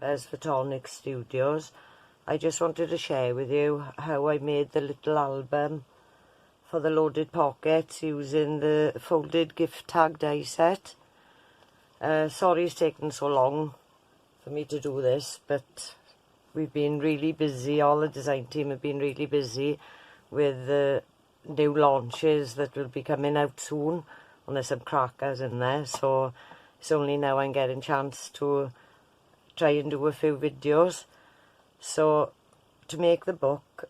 Amber's Photonic Studios. I just wanted to share with you how I made the little album for the loaded pockets using the folded gift tag die set. Sorry it's taken so long for me to do this, but we've been really busy. All the design team have been really busy with the new launches that will be coming out soon, and there's some crackers in there, so it's only now I'm getting a chance to try and do a few videos. So to make the book,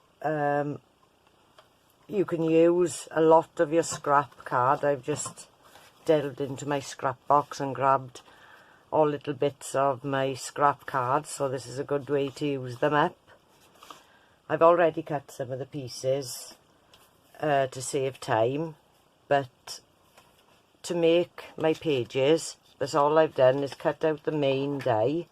you can use a lot of your scrap card. I've just delved into my scrap box and grabbed all little bits of my scrap cards, so this is a good way to use them up. I've already cut some of the pieces to save time, but to make my pages, that's all I've done is cut out the main die,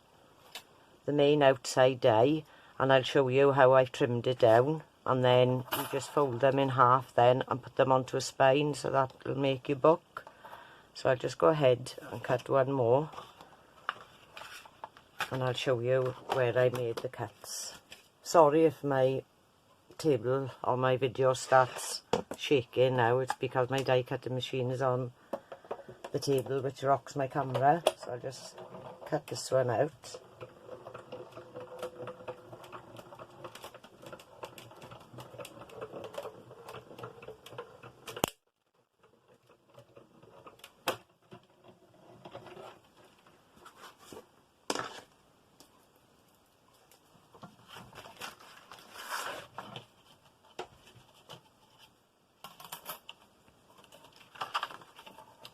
the main outside die, and I'll show you how I've trimmed it down, and then you just fold them in half then and put them onto a spine, so that will make your book. So I'll just go ahead and cut one more, and I'll show you where I made the cuts. Sorry if my table or my video starts shaking now, it's because my die cutting machine is on the table, which rocks my camera. So I'll just cut this one out.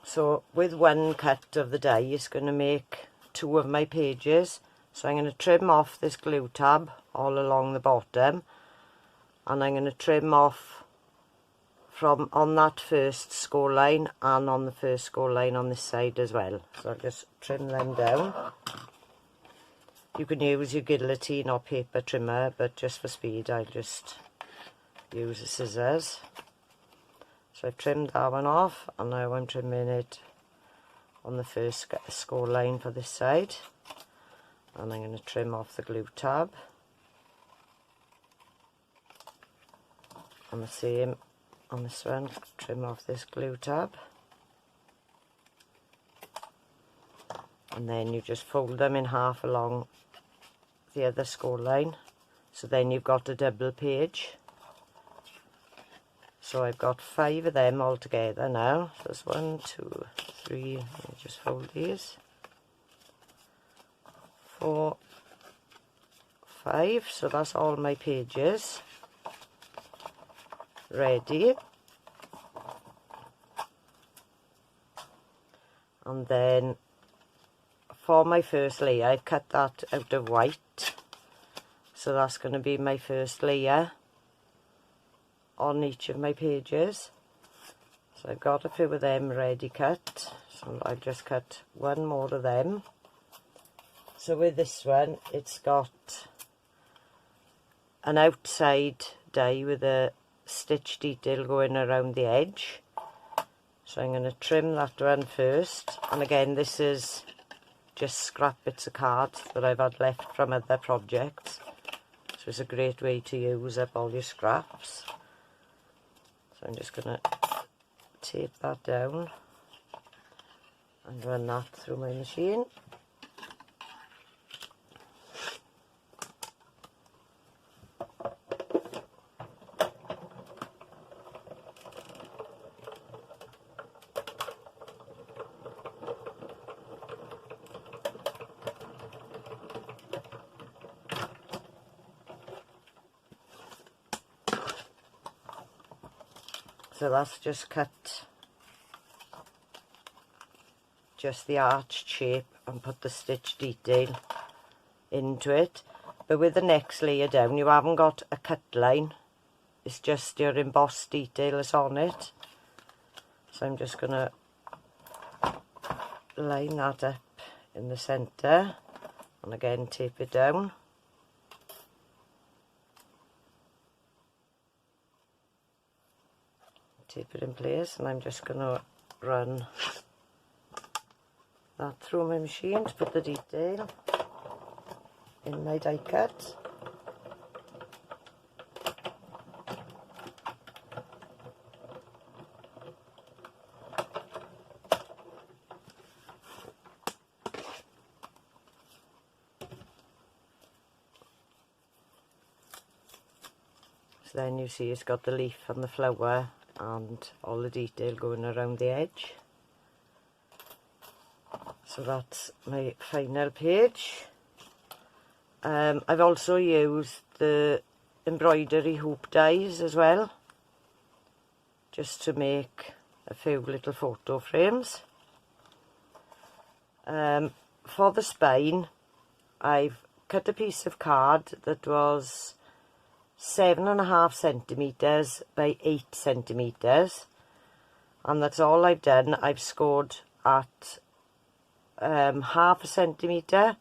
So with one cut of the die, it's going to make two of my pages. So I'm going to trim off this glue tab all along the bottom, and I'm going to trim off from on that first score line and on the first score line on this side as well. So I'll just trim them down. You can use your guillotine or paper trimmer, but just for speed I'll just use the scissors. So I've trimmed that one off, and now I'm trimming it on the first score line for this side, and I'm going to trim off the glue tab, and the same on this one, trim off this glue tab, and then you just fold them in half along the other score line, so then you've got a double page. So I've got 5 of them all together now. So there's 1, 2, 3, let me just fold these. 4, 5, so that's all my pages ready. And then for my first layer, I've cut that out of white. So that's going to be my first layer on each of my pages. So I've got a few of them ready cut, so I'll just cut one more of them. So with this one, it's got an outside die with a stitch detail going around the edge, so I'm going to trim that one first. And again, this is just scrap bits of card that I've had left from other projects, so it's a great way to use up all your scraps. So I'm just going to tape that down and run that through my machine. So that's just cut just the arched shape and put the stitch detail into it. But with the next layer down, you haven't got a cut line, it's just your embossed detail that's on it. So I'm just going to line that up in the centre, and again tape it down. Tape it in place, and I'm just going to run that through my machine to put the detail. in my die cut. So then you see it's got the leaf and the flower and all the detail going around the edge. So that's my final page. I've also used the embroidery hoop dies as well, just to make a few little photo frames. For the spine, I've cut a piece of card that was 7.5 centimetres by 8 centimetres, and that's all I've done. I've scored at half a centimetre,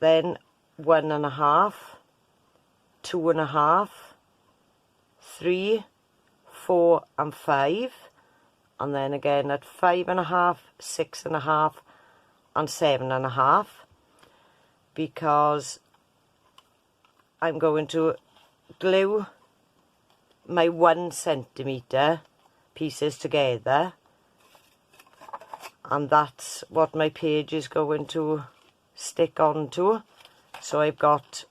then 1.5, 2.5, 3, 4 and 5, and then again at 5.5, 6.5 and 7.5, because I'm going to glue my 1 centimetre pieces together, and that's what my page is going to stick onto. So I've got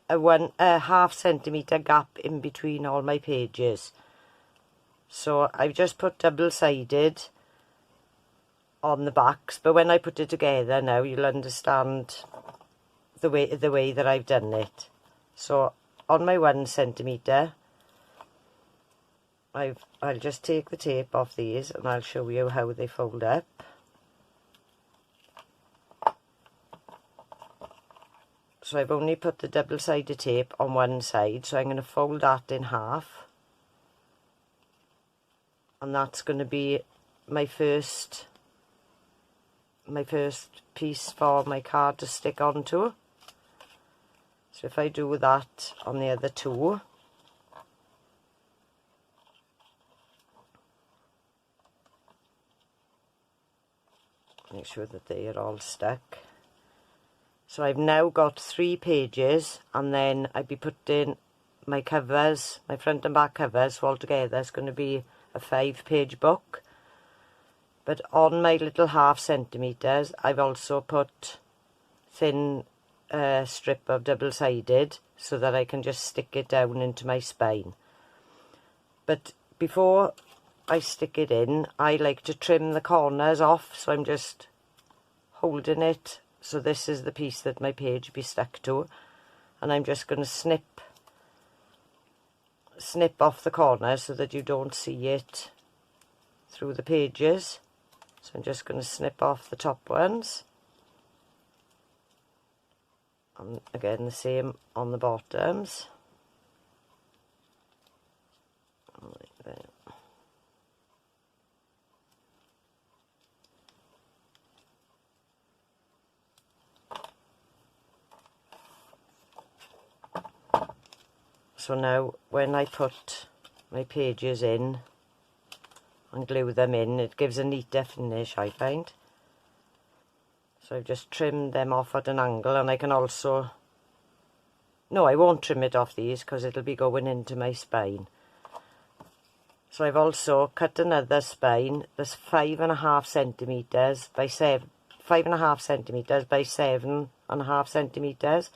a half centimetre gap in between all my pages. So I've just put double-sided on the backs, but when I put it together now you'll understand the way that I've done it. So on my 1 centimetre, I'll just take the tape off these and I'll show you how they fold up. So I've only put the double-sided tape on one side, so I'm going to fold that in half, and that's going to be my first piece for my card to stick onto. So if I do that on the other two, make sure that they are all stuck. So I've now got 3 pages, and then I'd be putting my covers, my front and back covers, so altogether it's going to be a 5-page book. But on my little half centimetres, I've also put thin strip of double-sided so that I can just stick it down into my spine. But before I stick it in, I like to trim the corners off, so I'm just holding it. So this is the piece that my page be stuck to, and I'm just going to snip off the corners so that you don't see it through the pages. So I'm just going to snip off the top ones, and again the same on the bottoms. Like that. So now when I put my pages in and glue them in, it gives a neater finish, I find. So I've just trimmed them off at an angle, and I can also, no, I won't trim it off these because it'll be going into my spine. So I've also cut another spine that's 5.5 centimetres by 5.5 centimetres by 7.5 centimetres.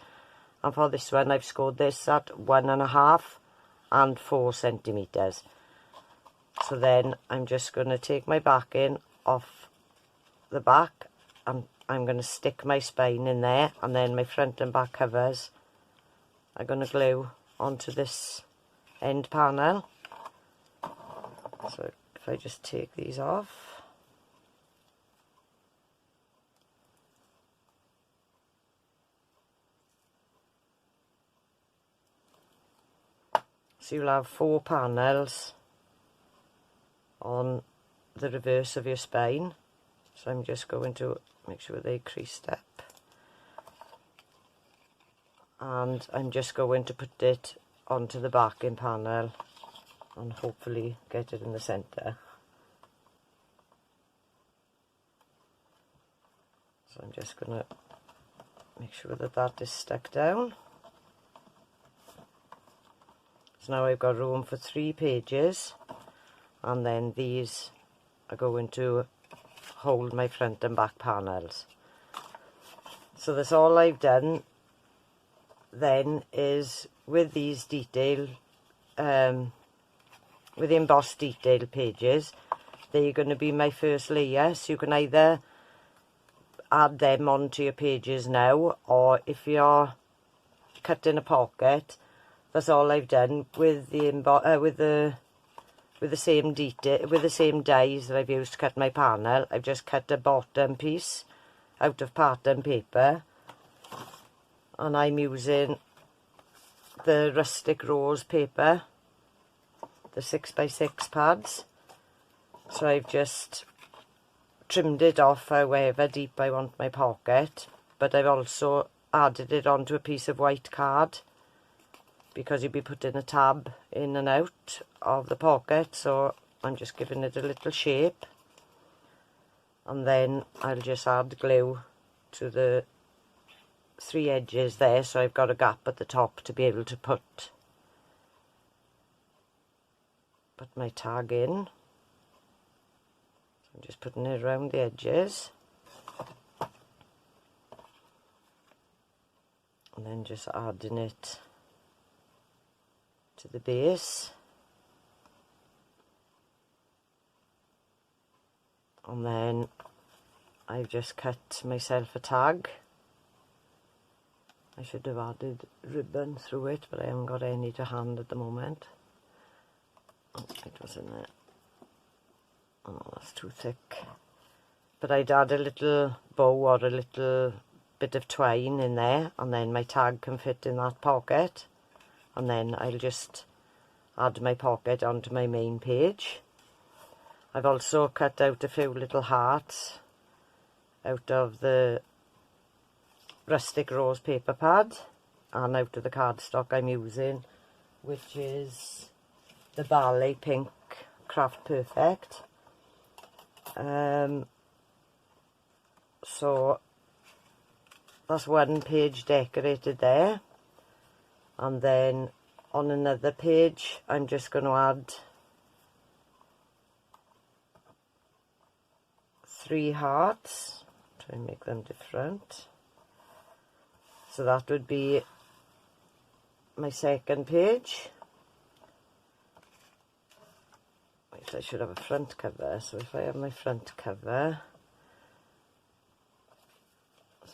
And for this one, I've scored this at 1.5 and 4 centimetres. So then I'm just going to take my backing off the back, and I'm going to stick my spine in there, and then my front and back covers I'm going to glue onto this end panel. So if I just take these off. So you'll have 4 panels on the reverse of your spine. So I'm just going to make sure they creased up. And I'm just going to put it onto the backing panel and hopefully get it in the centre. So I'm just going to make sure that that is stuck down. So now I've got room for 3 pages, and then these are going to hold my front and back panels. So that's all I've done then, is with these detail, with the embossed detail pages, they're going to be my first layer. So you can either add them onto your pages now, or if you're cutting a pocket, that's all I've done with the same detail, with the same dies that I've used to cut my panel. I've just cut a bottom piece out of pattern paper, and I'm using the Rustic Rose paper, the 6x6 pads. So I've just trimmed it off however deep I want my pocket, but I've also added it onto a piece of white card, because you'll be putting a tab in and out of the pocket, so I'm just giving it a little shape, and then I'll just add glue to the 3 edges there, so I've got a gap at the top to be able to put my tag in. So I'm just putting it around the edges, and then just adding it to the base, and then I've just cut myself a tag. I should have added ribbon through it, but I haven't got any to hand at the moment. Oh, it was in there. Oh, that's too thick. But I'd add a little bow or a little bit of twine in there, and then my tag can fit in that pocket, and then I'll just add my pocket onto my main page. I've also cut out a few little hearts out of the Rustic Rose paper pad and out of the cardstock I'm using, which is the Ballet Pink Craft Perfect. So that's one page decorated there, and then on another page I'm just going to add 3 hearts, try and make them different. So that would be my second page. Wait, I should have a front cover, so if I have my front cover,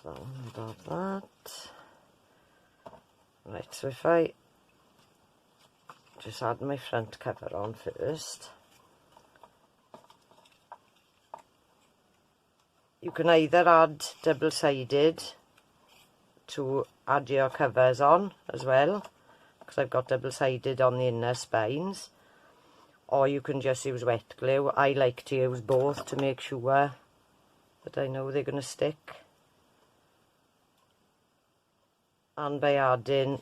so above that. Right, so if I just add my front cover on first, you can either add double-sided to add your covers on as well, because I've got double-sided on the inner spines, or you can just use wet glue. I like to use both to make sure that I know they're going to stick. And by adding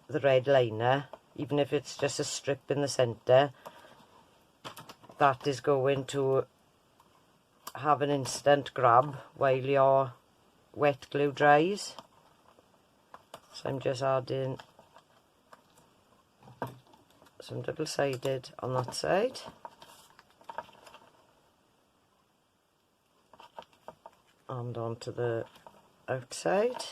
the red liner, even if it's just a strip in the centre, that is going to have an instant grab while your wet glue dries. So I'm just adding some double-sided on that side, and onto the outside.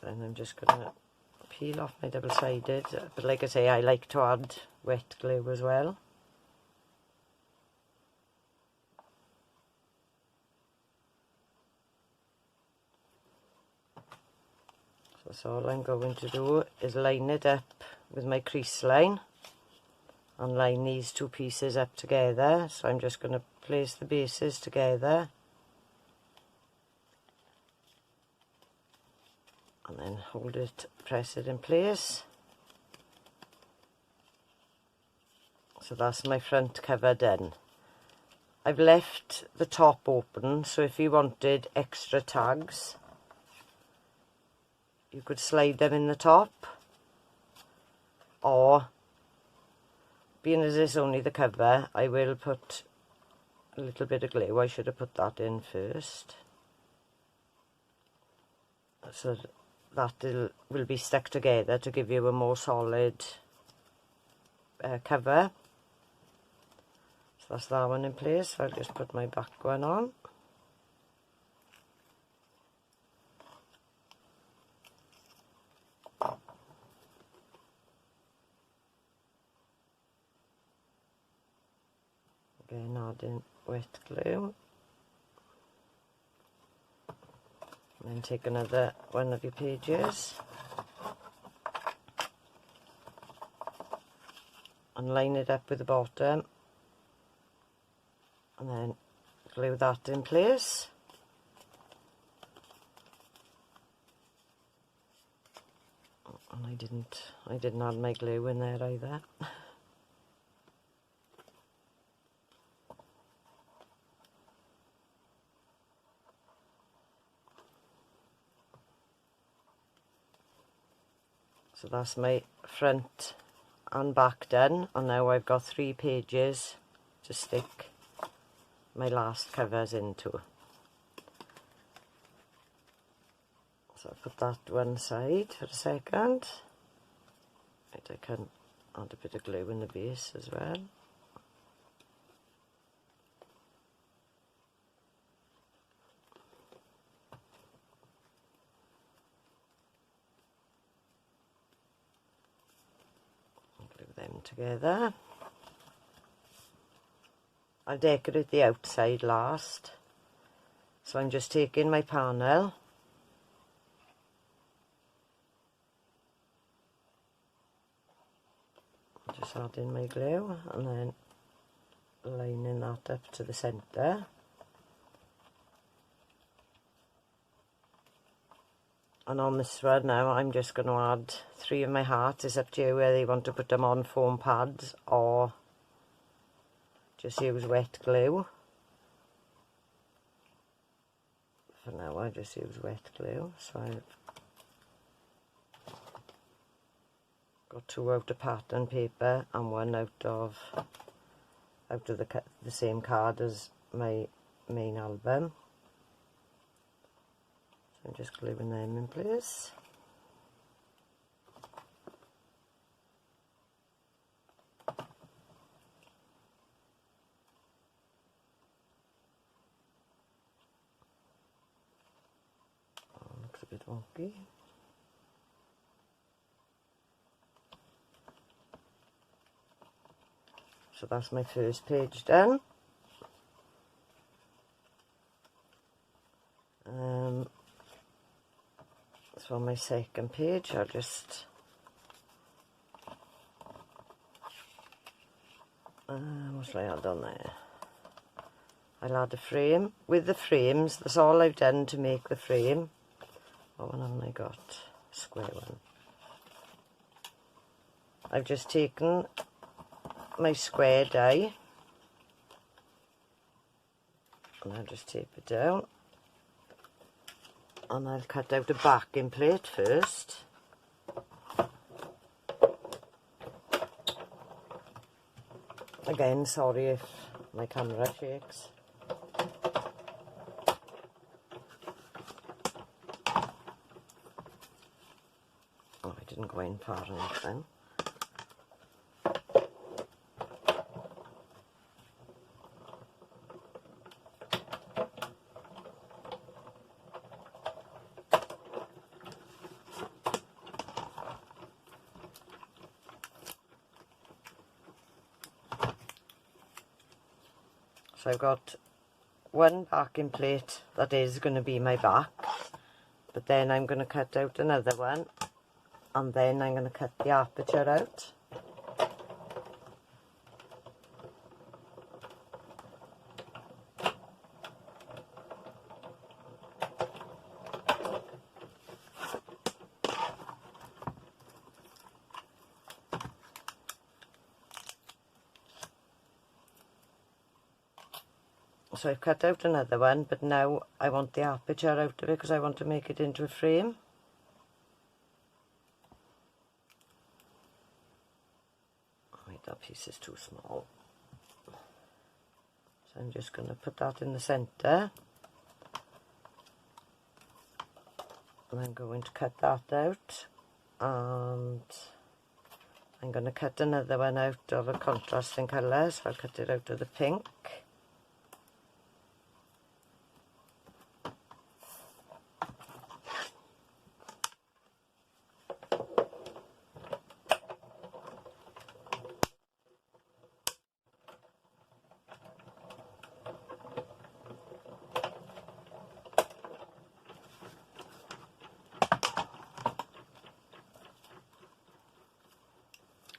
Then I'm just going to peel off my double-sided, but like I say, I like to add wet glue as well. So all I'm going to do is line it up with my crease line and line these 2 pieces up together. So I'm just going to place the bases together and then hold it, press it in place. So that's my front cover done. I've left the top open, so if you wanted extra tags, you could slide them in the top, or being as it's only the cover, I will put a little bit of glue. I should have put that in first, so that will be stuck together to give you a more solid cover. So that's that one in place. So I'll just put my back one on. Again, adding wet glue. And then take another one of your pages and line it up with the bottom, and then glue that in place. And I didn't add my glue in there either. So that's my front and back done, and now I've got 3 pages to stick my last covers into. So I'll put that one side for a second. Right, I can add a bit of glue in the base as well. Glue them together. I'll decorate the outside last. So I'm just taking my panel, just adding my glue and then lining that up to the centre. And on this one now, I'm just going to add 3 of my hearts. It's up to you whether you want to put them on foam pads or just use wet glue. For now, I just use wet glue. So I've got 2 out of pattern paper and 1 out of the same card as my main album. So I'm just gluing them in place. Oh, looks a bit wonky. So that's my first page done. So on my second page, I'll just what shall I add on there? I'll add a frame. With the frames, that's all I've done to make the frame. What one haven't I got? Square one. I've just taken my square die and I'll just tape it down, and I'll cut out a backing plate first. Again, sorry if my camera shakes. Oh, I didn't go in far enough then. So I've got 1 backing plate that is going to be my back, but then I'm going to cut out another one, and then I'm going to cut the aperture out. So I've cut out another one, but now I want the aperture out of it because I want to make it into a frame. Right, that piece is too small. So I'm just going to put that in the centre. And I'm going to cut that out. And I'm going to cut another one out of a contrasting colour. So I'll cut it out of the pink.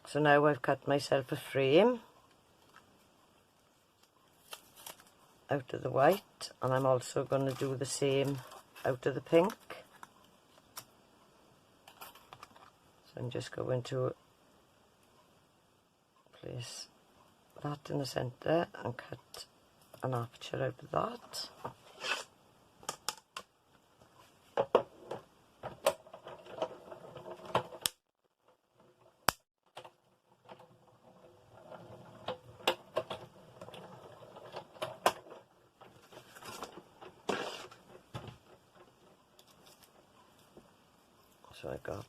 So now I've cut myself a frame out of the white, and I'm also going to do the same out of the pink. So I'm just going to place that in the centre and cut an aperture out of that. So I got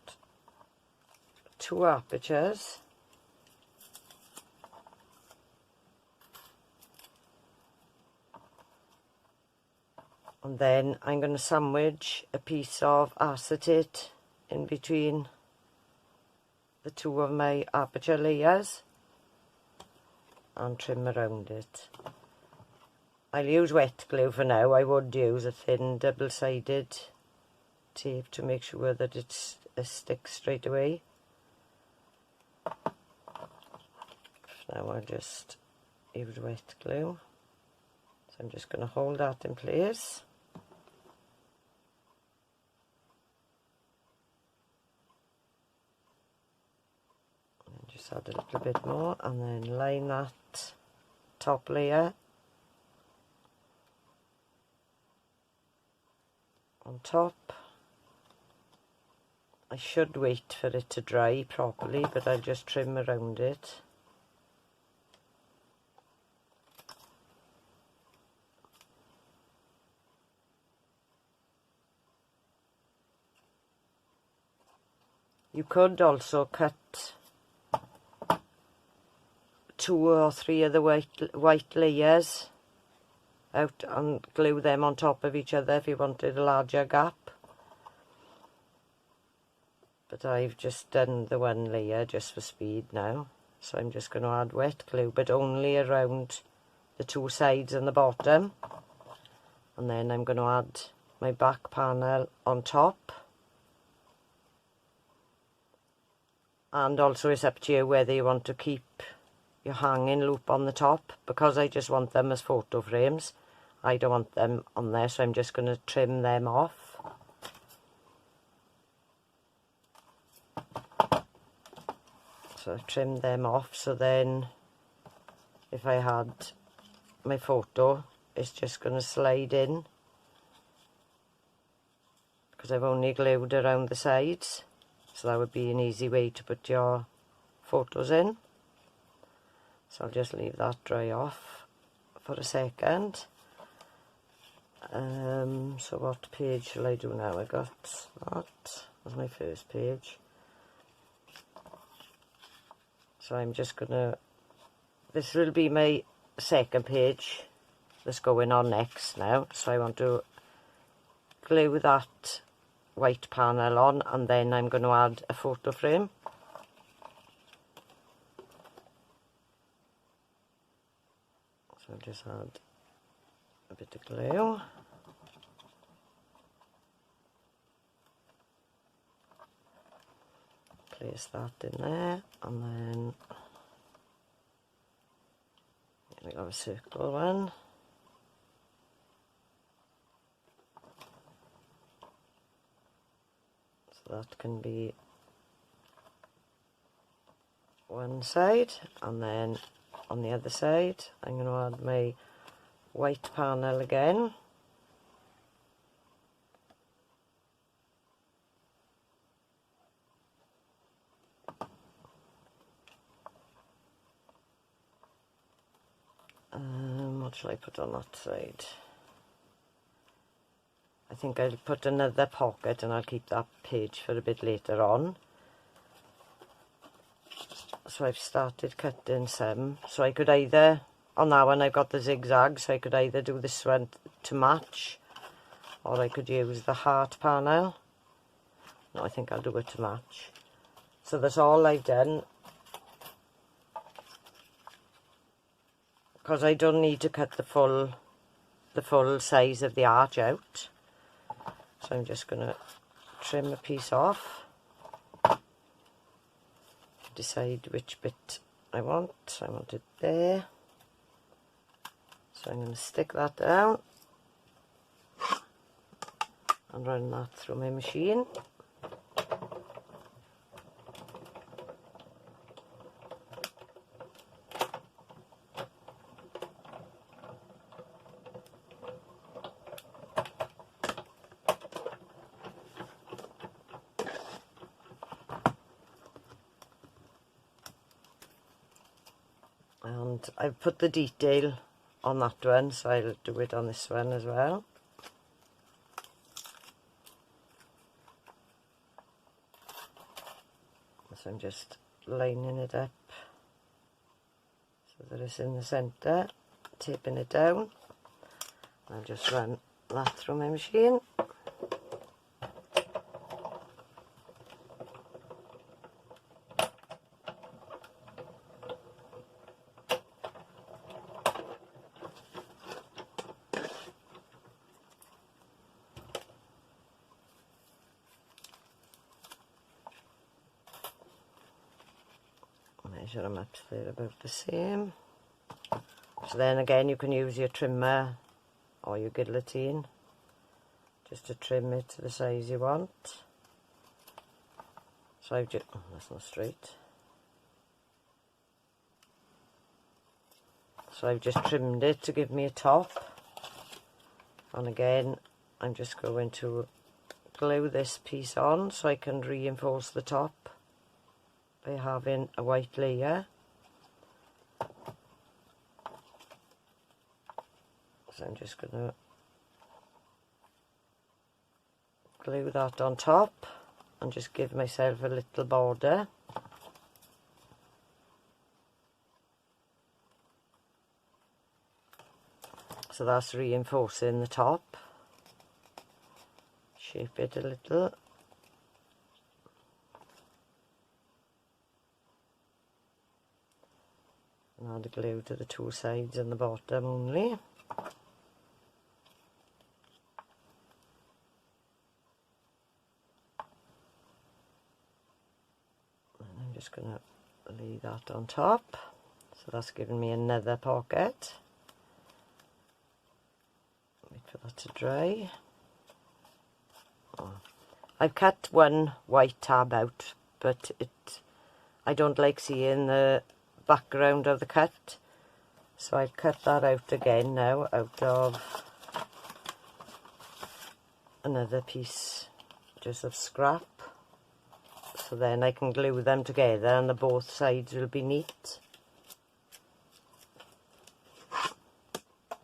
2 apertures. And then I'm going to sandwich a piece of acetate in between the 2 of my aperture layers and trim around it. I'll use wet glue for now. I would use a thin double-sided tape to make sure that it sticks straight away. Now I'll just use wet glue. So I'm just going to hold that in place. And just add a little bit more and then line that top layer on top. I should wait for it to dry properly, but I'll just trim around it. You could also cut 2 or 3 of the white layers out and glue them on top of each other if you wanted a larger gap. But I've just done the 1 layer just for speed now. So I'm just going to add wet glue, but only around the 2 sides and the bottom. And then I'm going to add my back panel on top. And also it's up to you whether you want to keep your hanging loop on the top. Because I just want them as photo frames, I don't want them on there, so I'm just going to trim them off. So I trimmed them off, so then if I had my photo, it's just going to slide in because I've only glued around the sides. So that would be an easy way to put your photos in. So I'll just leave that dry off for a second. So what page shall I do now? I got that as my first page. So I'm just going to, this will be my second page that's going on next now. So I want to glue that white panel on, and then I'm going to add a photo frame. So I'll just add a bit of glue. Place that in there, and then we got a circle one. So that can be one side, and then on the other side I'm going to add my white panel again. What shall I put on that side? I think I'll put another pocket and I'll keep that page for a bit later on. So I've started cutting some. So I could either, on that one I've got the zigzag, so I could either do this one to match, or I could use the heart panel. No, I think I'll do it to match. So that's all I've done. Because I don't need to cut the full size of the arch out. So I'm just going to trim a piece off. Decide which bit I want. I want it there. So I'm going to stick that down and run that through my machine. And I've put the detail on that one, so I'll do it on this one as well. So I'm just lining it up so that it's in the centre, taping it down. I'll just run that through my machine. Measure them up so they're about the same. So then again you can use your trimmer or your guillotine just to trim it to the size you want. So I've just, oh, that's not straight. So I've just trimmed it to give me a top. And again I'm just going to glue this piece on so I can reinforce the top by having a white layer. So I'm just going to glue that on top and just give myself a little border. So that's reinforcing the top. Shape it a little. And add the glue to the two sides and the bottom only. And I'm just going to lay that on top. So that's giving me another pocket. Wait for that to dry. Oh. I've cut one white tab out, but I don't like seeing the background of the cut, so I'd cut that out again now out of another piece just of scrap, so then I can glue them together and the both sides will be neat.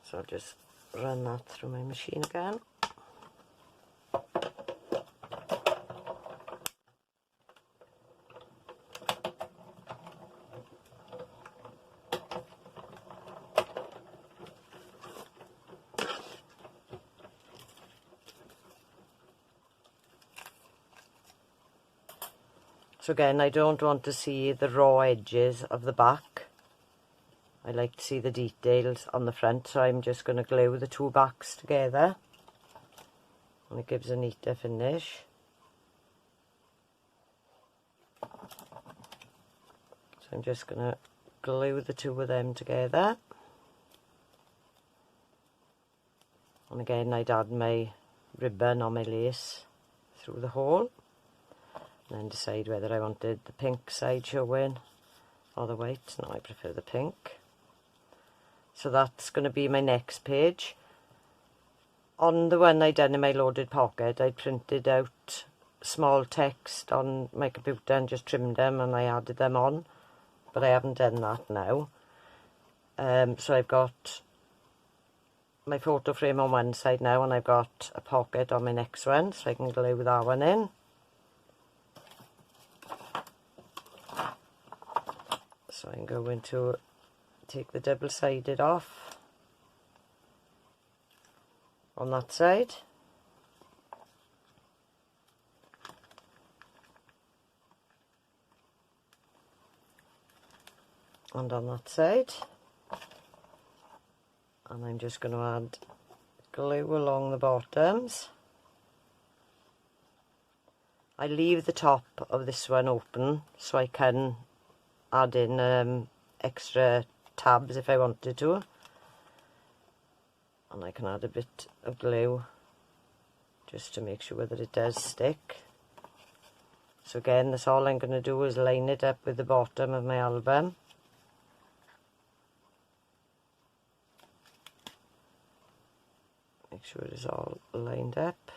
So I'll just run that through my machine again. So again, I don't want to see the raw edges of the back. I like to see the details on the front, so I'm just going to glue the two backs together. And it gives a neater finish. So I'm just going to glue the two of them together. And again, I'd add my ribbon or my lace through the hole. And then decide whether I wanted the pink side showing or the white. No, I prefer the pink. So that's going to be my next page. On the one I done in my loaded pocket, I printed out small text on my computer and just trimmed them and I added them on, but I haven't done that now. So I've got my photo frame on one side now, and I've got a pocket on my next one, so I can glue that one in. So I'm going to take the double-sided off on that side. And on that side. And I'm just going to add glue along the bottoms. I leave the top of this one open so I can add in extra tabs if I wanted to. And I can add a bit of glue just to make sure that it does stick. So again, that's all I'm going to do is line it up with the bottom of my album. Make sure it's all lined up.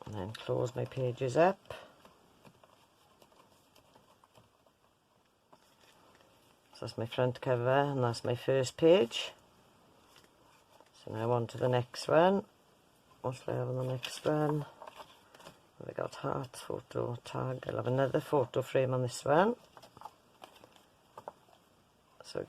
And then close my pages up. So that's my front cover and that's my first page. So now on to the next one. What shall I have on the next one? I got heart, photo, tag. I'll have another photo frame on this one.